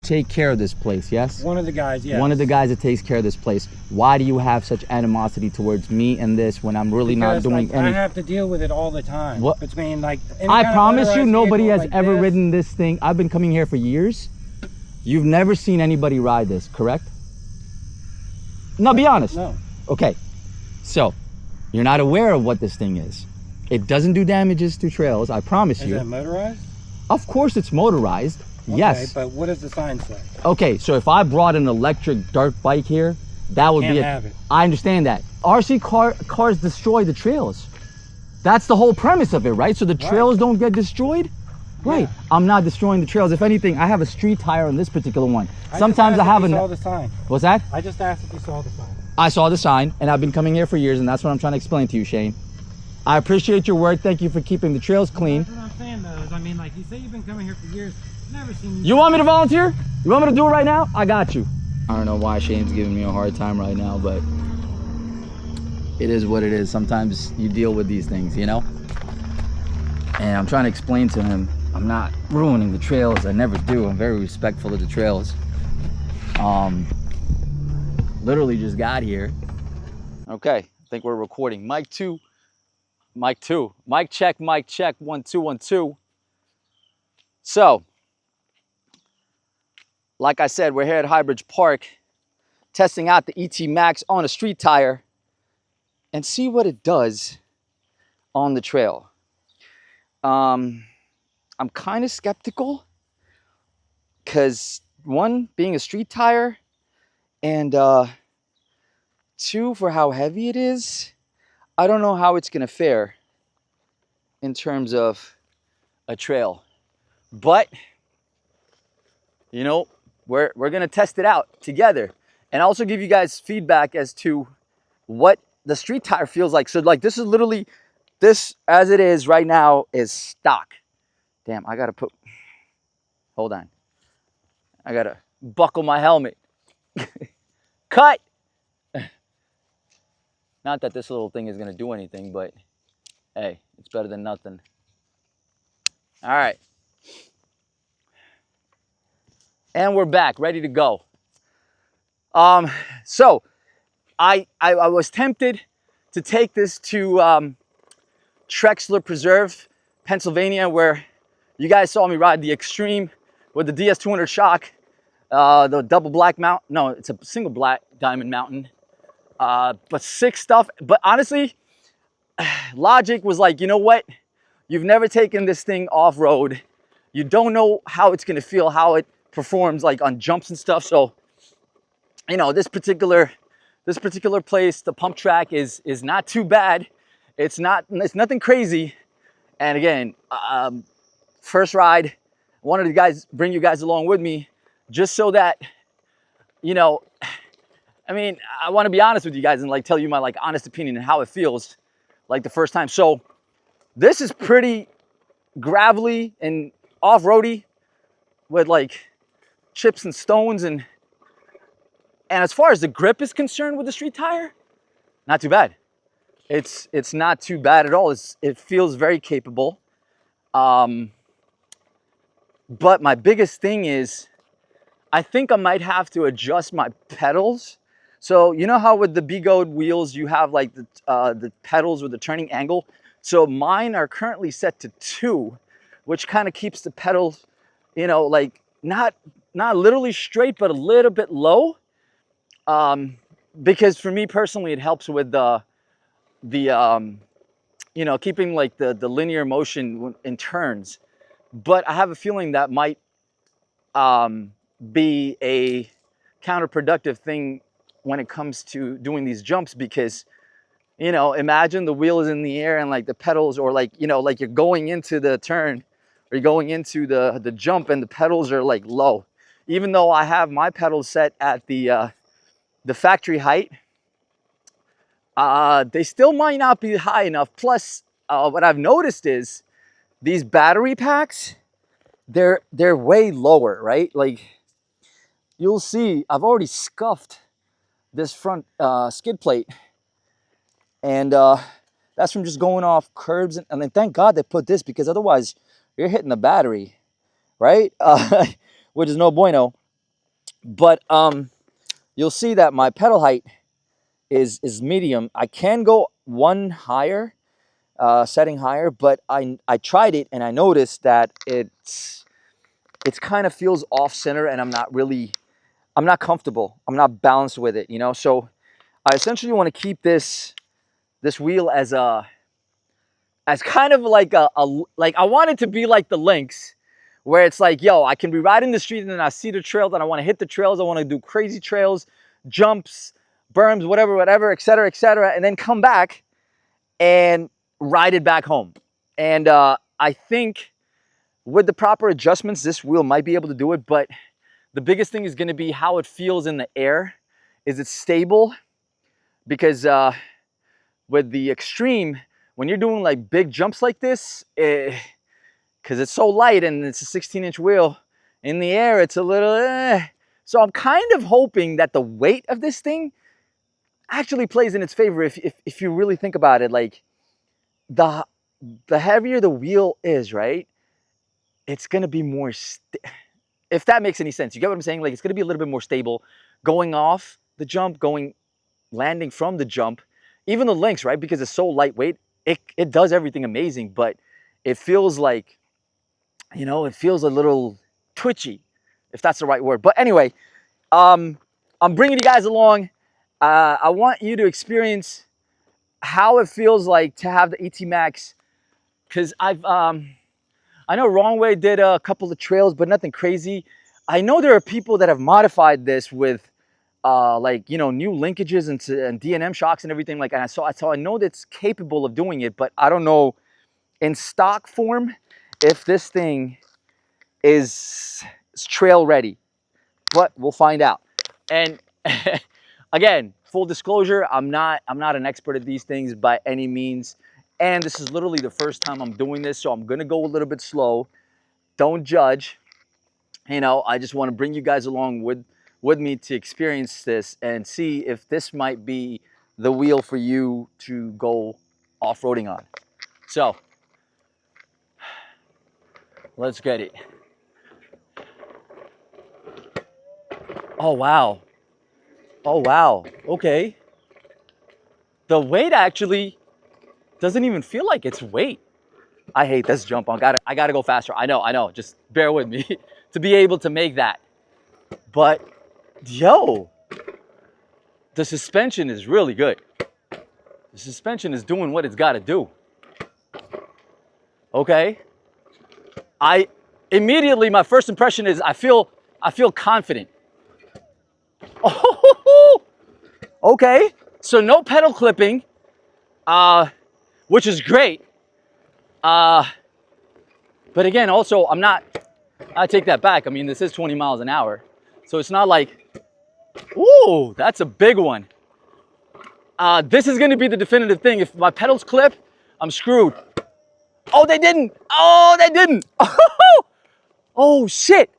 take care of this place, yes? One of the guys, yes. One of the guys that takes care of this place. Why do you have such animosity towards me and this when I'm really not doing like, any? I have to deal with it all the time. What? Between like. I promise you, nobody has ever ridden this thing. I've been coming here for years. You've never seen anybody ride this, correct? No, be honest. No. Okay, so you're not aware of what this thing is. It doesn't do damages to trails, I promise you. Is it motorized? Of course it's motorized. Okay, yes. But what does the sign say? Okay, so if I brought an electric dirt bike here, that would Can't be have it. I understand that. RC cars destroy the trails. That's the whole premise of it, right? So the trails don't get destroyed? Right. Yeah. I'm not destroying the trails. If anything, I have a street tire on this particular one. Sometimes I have saw the sign. What's that? I just asked if you saw the sign. I saw the sign, and I've been coming here for years, and that's what I'm trying to explain to you, Shane. I appreciate your work. Thank you for keeping the trails clean. That's what I'm saying, though. Is, I mean, like you say, you've been coming here for years. I've never seen you. You want me to volunteer? You want me to do it right now? I got you. I don't know why Shane's giving me a hard time right now, but it is what it is. Sometimes you deal with these things, you know? And I'm trying to explain to him, I'm not ruining the trails. I never do. I'm very respectful of the trails. Literally just got here. Okay, I think we're recording. Mic two. Mic check, 1 2 1 2. So, like I said, we're here at Highbridge Park testing out the ET Max on a street tire and see what it does on the trail. I'm kind of skeptical because one, being a street tire, and two, for how heavy it is, I don't know how it's gonna fare in terms of a trail. But, you know, we're gonna test it out together and also give you guys feedback as to what the street tire feels like. So like this is literally, this as it is right now is stock. Damn, I gotta hold on. I gotta buckle my helmet. Cut! Not that this little thing is gonna do anything, but hey, it's better than nothing. All right. And we're back, ready to go. So I was tempted to take this to Trexler Preserve, Pennsylvania, where you guys saw me ride the Extreme with the DS200 shock, the double black mount. No, it's a single black diamond mountain. But sick stuff. But honestly, logic was like, you know what? You've never taken this thing off-road. You don't know how it's gonna feel, how it performs like on jumps and stuff. So, you know, this particular place, the pump track is not too bad. It's nothing crazy. And again, first ride, wanted to bring you guys along with me, just so that, you know, I mean, I want to be honest with you guys and like tell you my like honest opinion and how it feels like the first time. So this is pretty gravelly and off-roady with like chips and stones, and as far as the grip is concerned with the street tire, not too bad. It's not too bad at all. It feels very capable. But my biggest thing is, I think I might have to adjust my pedals. So you know how with the B-Goat wheels you have like the pedals with the turning angle. So mine are currently set to 2, which kind of keeps the pedals, you know, like not literally straight, but a little bit low. Because for me personally, it helps with the you know, keeping like the linear motion in turns. But I have a feeling that might be a counterproductive thing when it comes to doing these jumps, because, you know, imagine the wheel is in the air and like the pedals, or like, you know, like you're going into the turn or you're going into the jump and the pedals are like low. Even though I have my pedals set at the factory height, they still might not be high enough. Plus, what I've noticed is these battery packs, they're way lower, right? Like you'll see, I've already scuffed this front skid plate, and that's from just going off curbs. And then thank God they put this, because otherwise you're hitting the battery, right? Which is no bueno. But you'll see that my pedal height is medium. I can go one higher, setting higher, but I tried it and I noticed that it's kind of feels off center, and I'm not comfortable. I'm not balanced with it, you know. So I essentially want to keep this wheel as kind of like like I want it to be like the Lynx, where it's like, yo, I can be riding the street and then I see the trails and I want to hit the trails. I want to do crazy trails, jumps, berms, whatever, etc., and then come back and ride it back home. And I think with the proper adjustments, this wheel might be able to do it. But the biggest thing is going to be how it feels in the air. Is it stable? Because with the extreme, when you're doing like big jumps like this, because it's so light and it's a 16-inch wheel, in the air it's a little So I'm kind of hoping that the weight of this thing actually plays in its favor. If you really think about it, like the heavier the wheel is, right, it's gonna be more if that makes any sense. You get what I'm saying? Like, it's gonna be a little bit more stable going off the jump, landing from the jump. Even the Lynx, right, because it's so lightweight, it does everything amazing, but it feels like, you know, it feels a little twitchy, if that's the right word. But anyway, I'm bringing you guys along. I want you to experience how it feels like to have the ET Max, because I know Wrong Way did a couple of trails, but nothing crazy. I know there are people that have modified this with like, you know, new linkages and D&M shocks and everything like that. So I know that's capable of doing it, but I don't know in stock form if this thing is trail ready. But we'll find out. And again, full disclosure, I'm not an expert at these things by any means. And this is literally the first time I'm doing this, so I'm gonna go a little bit slow. Don't judge. You know, I just want to bring you guys along with me to experience this and see if this might be the wheel for you to go off-roading on. So let's get it. Oh wow. Oh wow. Okay. The weight actually doesn't even feel like it's weight. I hate this jump. I gotta go faster. I know. Just bear with me to be able to make that. But yo, the suspension is really good. The suspension is doing what it's got to do. Okay. I immediately, my first impression is I feel confident. Oh, okay. So no pedal clipping, which is great. But again, also I take that back. I mean, this is 20 miles an hour. So it's not like, ooh, that's a big one. This is gonna be the definitive thing. If my pedals clip, I'm screwed. Oh, they didn't. Oh, they didn't. Oh, shit.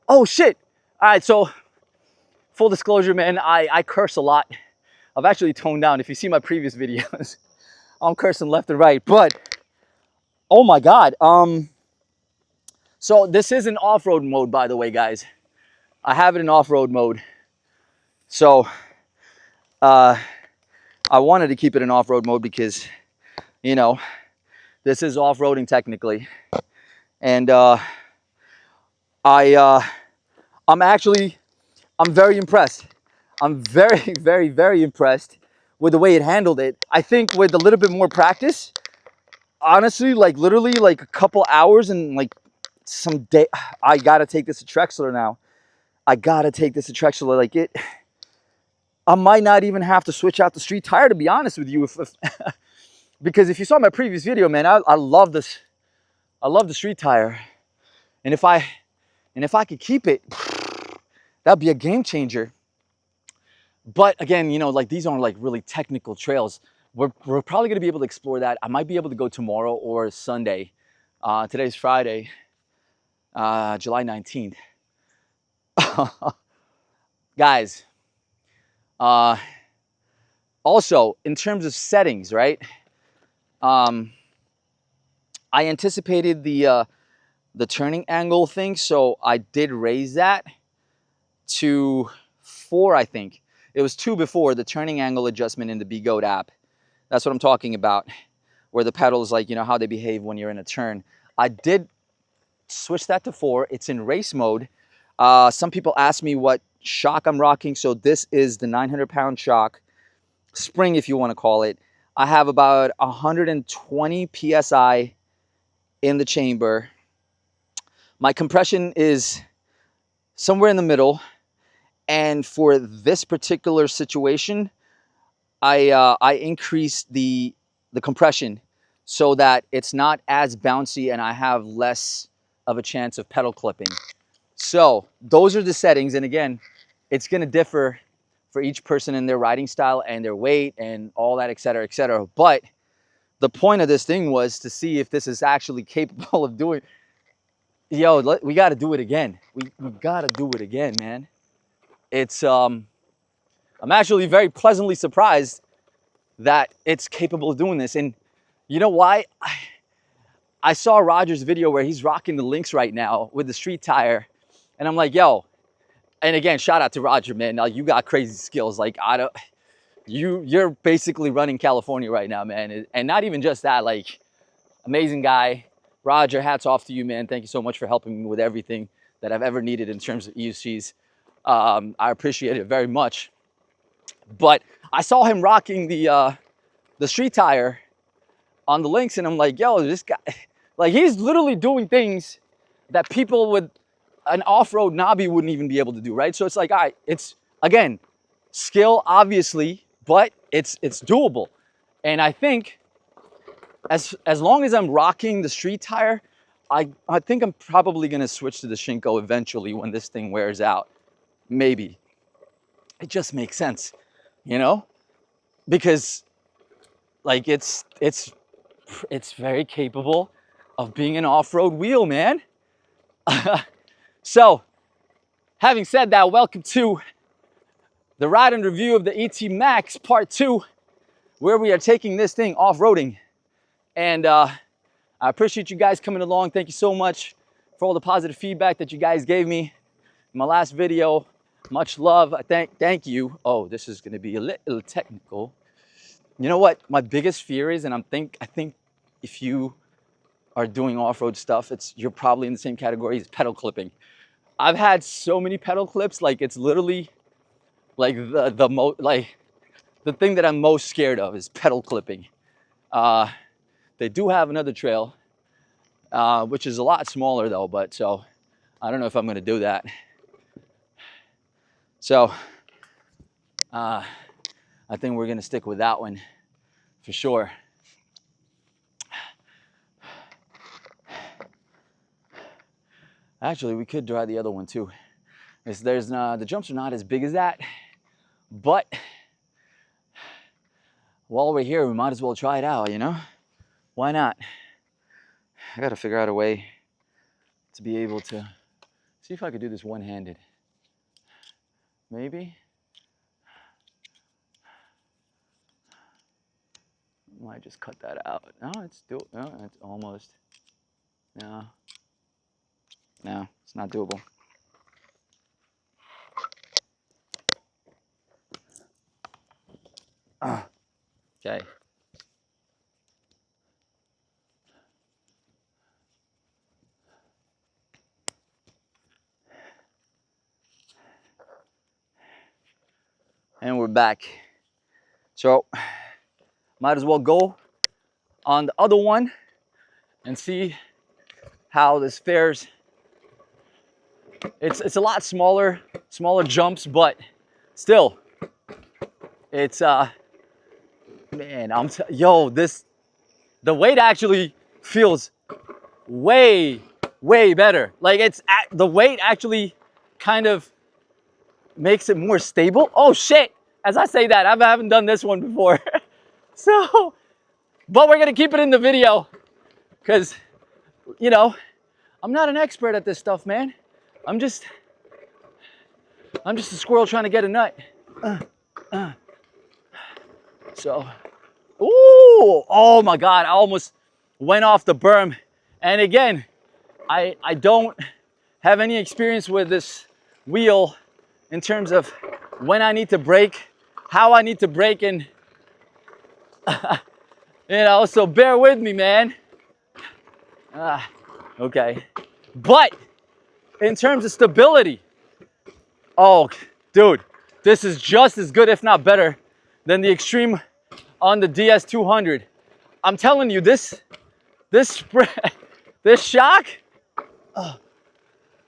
Oh, shit. All right, so full disclosure, man, I curse a lot. I've actually toned down. If you see my previous videos, I'm cursing left and right. But, oh my God. So this is in off-road mode, by the way, guys. I have it in off-road mode. So, I wanted to keep it in off-road mode because, you know, this is off-roading technically. And I'm very impressed. I'm very, very, very impressed with the way it handled it. I think with a little bit more practice, honestly, like literally like a couple hours and like some day, I gotta take this to Trexler now. I gotta take this to Trexler. Like I might not even have to switch out the street tire, to be honest with you. If because if you saw my previous video, man, I love this. I love the street tire. And if I could keep it, that'd be a game changer. But again, you know, like these aren't like really technical trails. We're probably gonna be able to explore that. I might be able to go tomorrow or Sunday. Today's Friday, July 19th. Guys, also in terms of settings, right? I anticipated the turning angle thing, so I did raise that to 4, I think. It was 2 before, the turning angle adjustment in the BGoat app. That's what I'm talking about, where the pedals, like, you know, how they behave when you're in a turn. I did switch that to 4. It's in race mode. Some people ask me what shock I'm rocking. So this is the 900-pound shock, spring if you want to call it. I have about 120 PSI in the chamber. My compression is somewhere in the middle. And for this particular situation, I increased the compression so that it's not as bouncy and I have less of a chance of pedal clipping. So those are the settings. And again, it's going to differ for each person in their riding style and their weight and all that, et cetera, et cetera. But the point of this thing was to see if this is actually capable of doing. Yo, we got to do it again. We got to do it again, man. It's I'm actually very pleasantly surprised that it's capable of doing this. And you know why? I saw Roger's video where he's rocking the Lynx right now with the street tire, and I'm like, yo. And again, shout out to Roger, man. Now you got crazy skills. Like, you're basically running California right now, man. And not even just that, like, amazing guy. Roger, hats off to you, man. Thank you so much for helping me with everything that I've ever needed in terms of EUCs. I appreciate it very much. But I saw him rocking the street tire on the Lynx, and I'm like, yo, this guy, like, he's literally doing things that people with an off-road knobby wouldn't even be able to do, right? So it's like, all right, it's, again, skill, obviously, but it's doable. And I think as long as I'm rocking the street tire, I think I'm probably going to switch to the Shinko eventually when this thing wears out. Maybe. It just makes sense, you know? Because, like, it's very capable of being an off-road wheel, man. So, having said that, welcome to the ride and review of the ET Max Part 2, where we are taking this thing off-roading. And I appreciate you guys coming along. Thank you so much for all the positive feedback that you guys gave me in my last video. Much love. Thank you. Oh, this is going to be a little technical. You know what my biggest fear is, and I think if you are doing off-road stuff, you're probably in the same category as pedal clipping. I've had so many pedal clips, like, it's literally like the thing that I'm most scared of is pedal clipping. They do have another trail, which is a lot smaller though, but so I don't know if I'm gonna do that. So I think we're gonna stick with that one for sure. Actually, we could try the other one too. The jumps are not as big as that, but while we're here, we might as well try it out, you know? Why not? I gotta figure out a way to be able to see if I could do this one-handed. Maybe? Might just cut that out. No, it's almost. No, it's not doable. Okay. And we're back. So, might as well go on the other one and see how this fares. It's a lot smaller jumps, but still, it's man, the weight actually feels way better. Like, the weight actually kind of makes it more stable. Oh shit! As I say that, I haven't done this one before, so, but we're gonna keep it in the video because, you know, I'm not an expert at this stuff, man. I'm just a squirrel trying to get a nut. So, ooh, oh my God, I almost went off the berm. And again, I don't have any experience with this wheel in terms of when I need to brake, how I need to brake, and so bear with me, man. Okay. But in terms of stability, oh, dude, this is just as good, if not better, than the Extreme on the DS200. I'm telling you, this this shock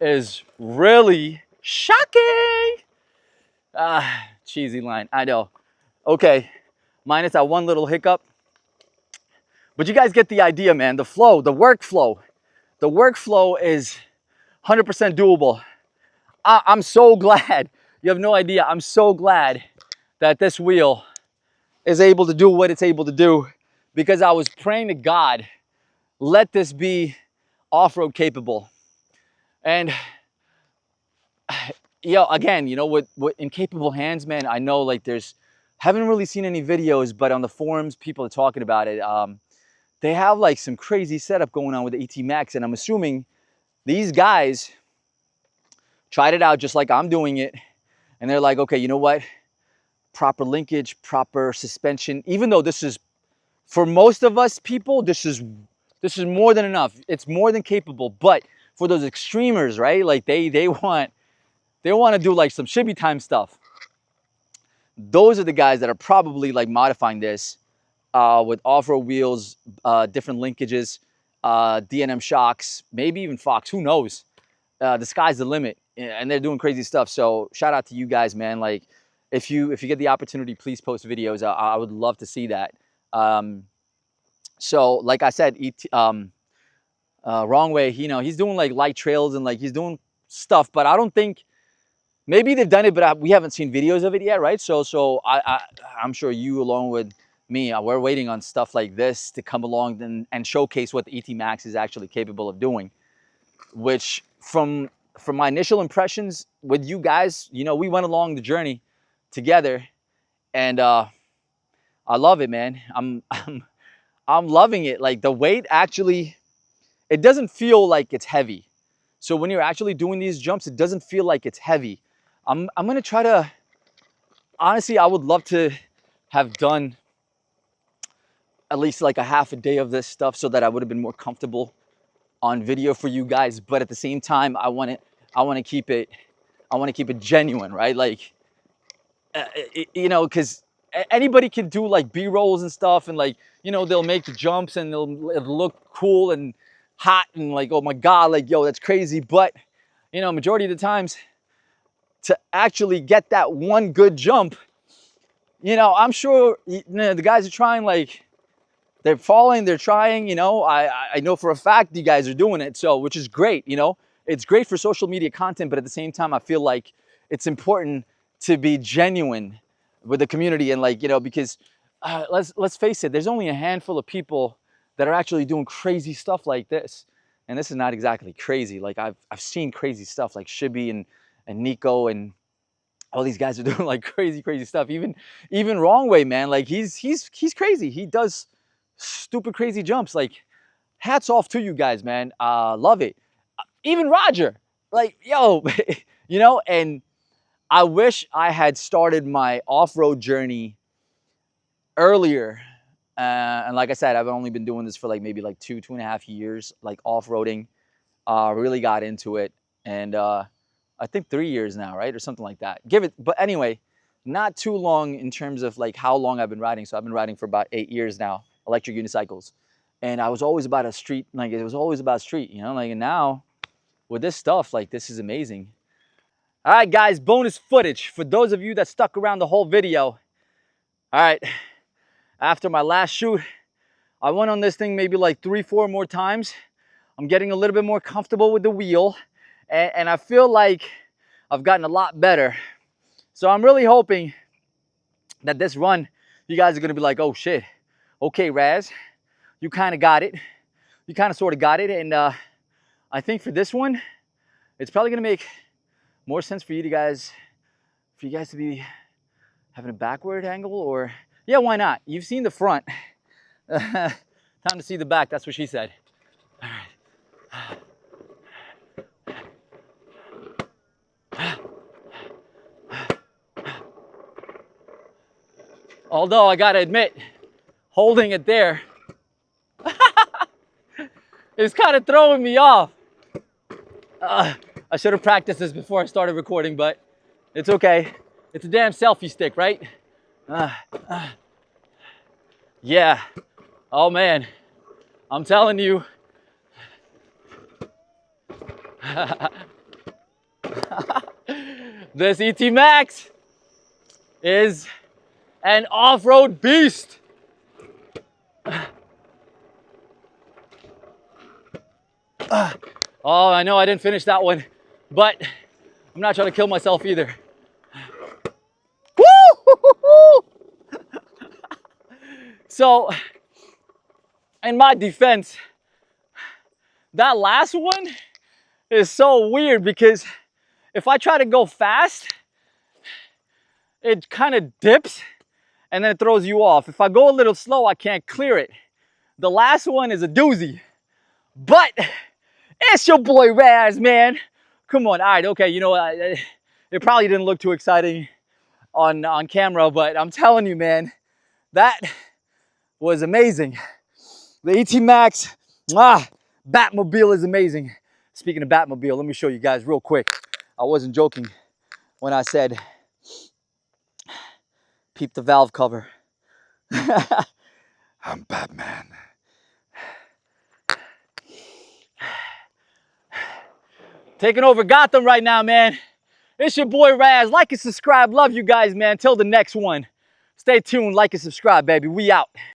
is really shocking. Cheesy line, I know. Okay, minus that one little hiccup. But you guys get the idea, man. The flow, the workflow. The workflow is 100% doable. I'm so glad. You have no idea. I'm so glad that this wheel is able to do what it's able to do, because I was praying to God, let this be off-road capable. And again, with in capable hands, man, I know like haven't really seen any videos, but on the forums, people are talking about it. They have like some crazy setup going on with the ET Max, and I'm assuming these guys tried it out just like I'm doing it, and they're like, okay, you know what? Proper linkage, proper suspension. Even though this is, for most of us people, this is more than enough. It's more than capable. But for those extremers, right? Like they want to do like some shibby time stuff. Those are the guys that are probably like modifying this with off-road wheels, different linkages, DNM shocks, maybe even Fox. Who knows? The sky's the limit, and they're doing crazy stuff. So shout out to you guys, man. Like, if you get the opportunity, please post videos. I would love to see that. So like I said, Wrong Way, he's doing like light trails and like he's doing stuff, but I don't think, maybe they've done it, but we haven't seen videos of it yet, right? So I'm sure you, along with me, we're waiting on stuff like this to come along and showcase what the ET Max is actually capable of doing. Which from my initial impressions with you guys, we went along the journey together, and I love it, man. I'm loving it. Like, the weight actually, it doesn't feel like it's heavy. So when you're actually doing these jumps, it doesn't feel like it's heavy. I'm gonna try to, honestly, I would love to have done at least like a half a day of this stuff so that I would have been more comfortable on video for you guys. But at the same time, I want to keep it genuine, right? Like, because anybody can do like B-rolls and stuff, and like, they'll make the jumps and it'll look cool and hot and like, oh my God, like, yo, that's crazy. But, majority of the times, to actually get that one good jump, I'm sure the guys are trying, like, they're falling, they're trying, I know for a fact you guys are doing it, so, which is great, it's great for social media content, but at the same time, I feel like it's important to be genuine with the community, and like, because let's face it, there's only a handful of people that are actually doing crazy stuff like this. And this is not exactly crazy. Like, I've seen crazy stuff like Shibby and Nico, and all these guys are doing like crazy stuff. Even Wrong Way, man, like he's crazy. He does stupid crazy jumps. Like, hats off to you guys, man. Love it. Even Roger, like, yo, and I wish I had started my off-road journey earlier. And like I said, I've only been doing this for like maybe like 2.5 years, like off-roading. Really got into it, and I think 3 years now, right? Or something like that. But anyway, not too long in terms of like how long I've been riding. So I've been riding for about 8 years now, electric unicycles. And I was always about a street, like it was always about street, like, and now with this stuff, like, this is amazing. All right, guys, bonus footage for those of you that stuck around the whole video. All right, after my last shoot, I went on this thing maybe like 3-4 more times. I'm getting a little bit more comfortable with the wheel, and I feel like I've gotten a lot better. So I'm really hoping that this run, you guys are gonna be like, oh shit, okay, Raz, you kind of got it. You kind of sort of got it. And I think for this one, it's probably gonna make more sense for you guys to be having a backward angle, or, yeah, why not? You've seen the front. Time to see the back, that's what she said. All right. Although I gotta admit, holding it there is kind of throwing me off. I should have practiced this before I started recording, but it's okay. It's a damn selfie stick, right? Yeah. Oh man, I'm telling you. This ET Max is an off-road beast. Oh, I know I didn't finish that one, but I'm not trying to kill myself either. Woo! So, in my defense, that last one is so weird because if I try to go fast, it kind of dips and then it throws you off. If I go a little slow, I can't clear it. The last one is a doozy, but it's your boy Raz, man. Come on, all right, okay, you know, it probably didn't look too exciting on camera, but I'm telling you, man, that was amazing. The ET Max, Batmobile is amazing. Speaking of Batmobile, let me show you guys real quick. I wasn't joking when I said, peep the valve cover. I'm Batman. Taking over Gotham right now, man. It's your boy Raz. Like and subscribe. Love you guys, man. Till the next one. Stay tuned. Like and subscribe, baby. We out.